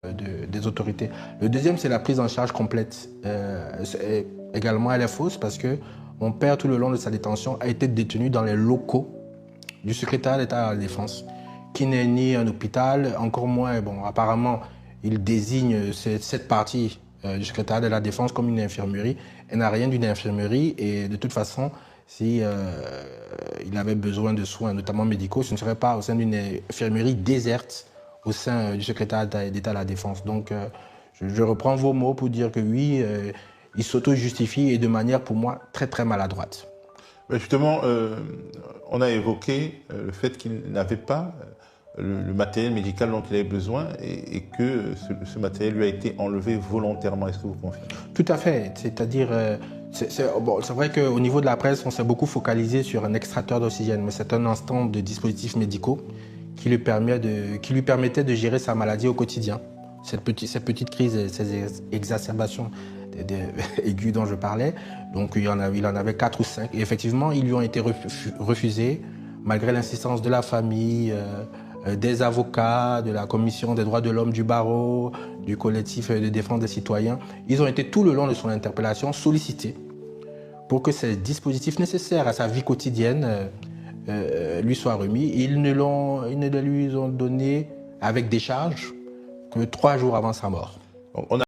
des autorités. Le deuxième, c'est la prise en charge complète. Également, elle est fausse parce que mon père, tout le long de sa détention, a été détenu dans les locaux du secrétariat d'État à la Défense, qui n'est ni un hôpital, encore moins, bon, apparemment, il désigne cette partie du secrétariat de la Défense comme une infirmerie. Elle n'a rien d'une infirmerie et de toute façon, si il avait besoin de soins, notamment médicaux, ce ne serait pas au sein d'une infirmerie déserte au sein du secrétariat d'État à la Défense. Donc, je reprends vos mots pour dire que oui, il s'auto-justifie et de manière, pour moi, très, très maladroite. Justement, on a évoqué le fait qu'il n'avait pas le matériel médical dont il avait besoin et que ce matériel lui a été enlevé volontairement. Est-ce que vous confirmez? Tout à fait. C'est-à-dire, c'est vrai qu'au niveau de la presse, on s'est beaucoup focalisé sur un extracteur d'oxygène, mais c'est un ensemble de dispositifs médicaux qui lui permettaient de gérer sa maladie au quotidien. Ces petites crises, ces exacerbations aiguës dont je parlais, donc il en avait 4 ou 5. Et effectivement, ils lui ont été refusés, malgré l'insistance de la famille, des avocats, de la Commission des droits de l'homme du barreau, du collectif de défense des citoyens. Ils ont été tout le long de son interpellation sollicités pour que ces dispositifs nécessaires à sa vie quotidienne lui soient remis. Ils ne lui ont donné avec décharge que 3 jours avant sa mort. On a